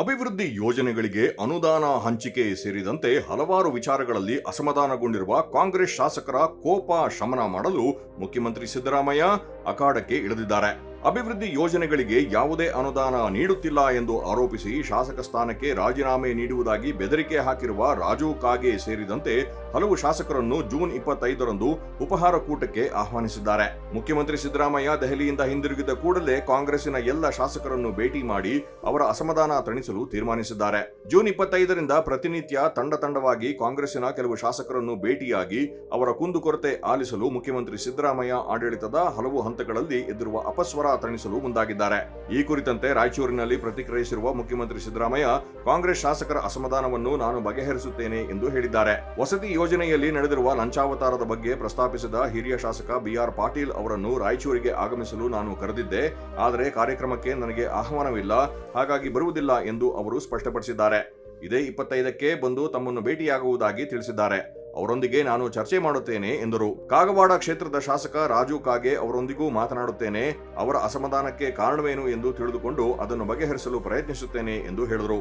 ಅಭಿವೃದ್ಧಿ ಯೋಜನೆಗಳಿಗೆ ಅನುದಾನ ಹಂಚಿಕೆ ಸೇರಿದಂತೆ ಹಲವಾರು ವಿಚಾರಗಳಲ್ಲಿ ಅಸಮಾಧಾನಗೊಂಡಿರುವ ಕಾಂಗ್ರೆಸ್ ಶಾಸಕರ ಕೋಪ ಶಮನ ಮಾಡಲು ಮುಖ್ಯಮಂತ್ರಿ ಸಿದ್ದರಾಮಯ್ಯ ಅಖಾಡಕ್ಕೆ ಇಳಿದಿದ್ದಾರೆ. ಅಭಿವೃದ್ಧಿ ಯೋಜನೆಗಳಿಗೆ ಯಾವುದೇ ಅನುದಾನ ನೀಡುತ್ತಿಲ್ಲ ಎಂದು ಆರೋಪಿಸಿ ಶಾಸಕ ಸ್ಥಾನಕ್ಕೆ ರಾಜೀನಾಮೆ ನೀಡುವುದಾಗಿ ಬೆದರಿಕೆ ಹಾಕಿರುವ ರಾಜು ಕಾಗೆ ಸೇರಿದಂತೆ ಹಲವು ಶಾಸಕರನ್ನು ಜೂನ್ 25ರಂದು ಉಪಹಾರ ಕೂಟಕ್ಕೆ ಆಹ್ವಾನಿಸಿದ್ದಾರೆ. ಮುಖ್ಯಮಂತ್ರಿ ಸಿದ್ದರಾಮಯ್ಯ ದೆಹಲಿಯಿಂದ ಹಿಂದಿರುಗಿದ ಕೂಡಲೇ ಕಾಂಗ್ರೆಸ್ಸಿನ ಎಲ್ಲ ಶಾಸಕರನ್ನು ಭೇಟಿ ಮಾಡಿ ಅವರ ಅಸಮಾಧಾನ ತಣಿಸಲು ತೀರ್ಮಾನಿಸಿದ್ದಾರೆ. ಜೂನ್ 25ರಿಂದ ಪ್ರತಿನಿತ್ಯ ತಂಡವಾಗಿ ಕಾಂಗ್ರೆಸ್ಸಿನ ಕೆಲವು ಶಾಸಕರನ್ನು ಭೇಟಿಯಾಗಿ ಅವರ ಕುಂದುಕೊರತೆ ಆಲಿಸಲು ಮುಖ್ಯಮಂತ್ರಿ ಸಿದ್ದರಾಮಯ್ಯ ಆಡಳಿತದ ಹಲವು ಹಂತಗಳಲ್ಲಿ ಎದ್ದಿರುವ ಅಪಸ್ವರ ತಣಿಸಲು ಮುಂದಾಗಿದ್ದಾರೆ. ಈ ಕುರಿತಂತೆ ರಾಯಚೂರಿನಲ್ಲಿ ಪ್ರತಿಕ್ರಿಯಿಸಿರುವ ಮುಖ್ಯಮಂತ್ರಿ ಸಿದ್ದರಾಮಯ್ಯ ಕಾಂಗ್ರೆಸ್ ಶಾಸಕರ ಅಸಮಾಧಾನವನ್ನು ನಾನು ಬಗೆಹರಿಸುತ್ತೇನೆ ಎಂದು ಹೇಳಿದ್ದಾರೆ. ವಸತಿ ಯೋಜನೆಯಲ್ಲಿ ನಡೆದಿರುವ ಲಂಚಾವತಾರದ ಬಗ್ಗೆ ಪ್ರಸ್ತಾಪಿಸಿದ ಹಿರಿಯ ಶಾಸಕ ಬಿಆರ್ ಪಾಟೀಲ್ ಅವರನ್ನು ರಾಯಚೂರಿಗೆ ಆಗಮಿಸಲು ನಾನು ಕರೆದಿದ್ದೆ. ಆದರೆ ಕಾರ್ಯಕ್ರಮಕ್ಕೆ ನನಗೆ ಆಹ್ವಾನವಿಲ್ಲ, ಹಾಗಾಗಿ ಬರುವುದಿಲ್ಲ ಎಂದು ಅವರು ಸ್ಪಷ್ಟಪಡಿಸಿದ್ದಾರೆ. ಇದೇ 25ಕ್ಕೆ ಬಂದು ತಮ್ಮನ್ನು ಭೇಟಿಯಾಗುವುದಾಗಿ ತಿಳಿಸಿದ್ದಾರೆ. ಅವರೊಂದಿಗೆ ನಾನು ಚರ್ಚೆ ಮಾಡುತ್ತೇನೆ ಎಂದರು. ಕಾಗವಾಡ ಕ್ಷೇತ್ರದ ಶಾಸಕ ರಾಜು ಕಾಗೆ ಅವರೊಂದಿಗೂ ಮಾತನಾಡುತ್ತೇನೆ. ಅವರ ಅಸಮಾಧಾನಕ್ಕೆ ಕಾರಣವೇನು ಎಂದು ತಿಳಿದುಕೊಂಡು ಅದನ್ನು ಬಗೆಹರಿಸಲು ಪ್ರಯತ್ನಿಸುತ್ತೇನೆ ಎಂದು ಹೇಳಿದರು.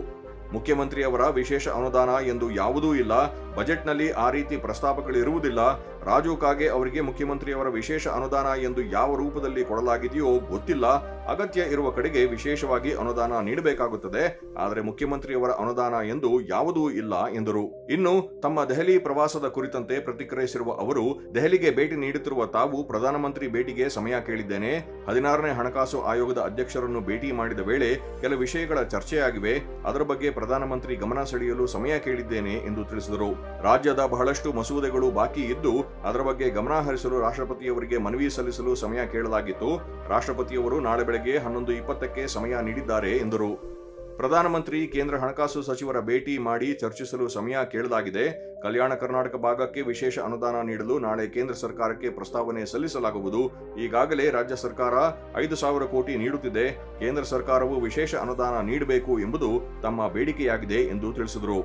ಮುಖ್ಯಮಂತ್ರಿಯವರ ವಿಶೇಷ ಅನುದಾನ ಎಂದು ಯಾವುದೂ ಇಲ್ಲ, ಬಜೆಟ್ನಲ್ಲಿ ಆ ರೀತಿ ಪ್ರಸ್ತಾಪಗಳಿರುವುದಿಲ್ಲ. ರಾಜು ಕಾಗೆ ಅವರಿಗೆ ಮುಖ್ಯಮಂತ್ರಿಯವರ ವಿಶೇಷ ಅನುದಾನ ಎಂದು ಯಾವ ರೂಪದಲ್ಲಿ ಕೊಡಲಾಗಿದೆಯೋ ಗೊತ್ತಿಲ್ಲ. ಅಗತ್ಯ ಇರುವ ಕಡೆಗೆ ವಿಶೇಷವಾಗಿ ಅನುದಾನ ನೀಡಬೇಕಾಗುತ್ತದೆ, ಆದರೆ ಮುಖ್ಯಮಂತ್ರಿಯವರ ಅನುದಾನ ಎಂದು ಯಾವುದೂ ಇಲ್ಲ ಎಂದರು. ಇನ್ನು ತಮ್ಮ ದೆಹಲಿ ಪ್ರವಾಸದ ಕುರಿತಂತೆ ಪ್ರತಿಕ್ರಿಯಿಸಿರುವ ಅವರು, ದೆಹಲಿಗೆ ಭೇಟಿ ನೀಡುತ್ತಿರುವ ತಾವು ಪ್ರಧಾನಮಂತ್ರಿ ಭೇಟಿಗೆ ಸಮಯ ಕೇಳಿದ್ದೇನೆ. 16ನೇ ಹಣಕಾಸು ಆಯೋಗದ ಅಧ್ಯಕ್ಷರನ್ನು ಭೇಟಿ ಮಾಡಿದ ವೇಳೆ ಕೆಲ ವಿಷಯಗಳ ಚರ್ಚೆಯಾಗಿವೆ. ಅದರ ಬಗ್ಗೆ ಪ್ರಧಾನಮಂತ್ರಿ ಗಮನ ಸೆಳೆಯಲು ಸಮಯ ಕೇಳಿದ್ದೇನೆ ಎಂದು ತಿಳಿಸಿದರು. ರಾಜ್ಯದ ಬಹಳಷ್ಟು ಮಸೂದೆಗಳು ಬಾಕಿ ಇದ್ದು ಅದರ ಬಗ್ಗೆ ಗಮನ ಹರಿಸಲು ರಾಷ್ಟ್ರಪತಿಯವರಿಗೆ ಮನವಿ ಸಲ್ಲಿಸಲು ಸಮಯ ಕೇಳಲಾಗಿತ್ತು. ರಾಷ್ಟ್ರಪತಿಯವರು ನಾಳೆ ಬೆಳಗ್ಗೆ 11:20ಕ್ಕೆ ಸಮಯ ನೀಡಿದ್ದಾರೆ ಎಂದರು. ಪ್ರಧಾನಮಂತ್ರಿ ಕೇಂದ್ರ ಹಣಕಾಸು ಸಚಿವರ ಭೇಟಿ ಮಾಡಿ ಚರ್ಚಿಸಲು ಸಮಯ ಕೇಳಲಾಗಿದೆ. ಕಲ್ಯಾಣ ಕರ್ನಾಟಕ ಭಾಗಕ್ಕೆ ವಿಶೇಷ ಅನುದಾನ ನೀಡಲು ನಾಳೆ ಕೇಂದ್ರ ಸರ್ಕಾರಕ್ಕೆ ಪ್ರಸ್ತಾವನೆ ಸಲ್ಲಿಸಲಾಗುವುದು. ಈಗಾಗಲೇ ರಾಜ್ಯ ಸರ್ಕಾರ 5,000 ಕೋಟಿ ನೀಡುತ್ತಿದೆ. ಕೇಂದ್ರ ಸರ್ಕಾರವು ವಿಶೇಷ ಅನುದಾನ ನೀಡಬೇಕು ಎಂಬುದು ತಮ್ಮ ಬೇಡಿಕೆಯಾಗಿದೆ ಎಂದು ತಿಳಿಸಿದರು.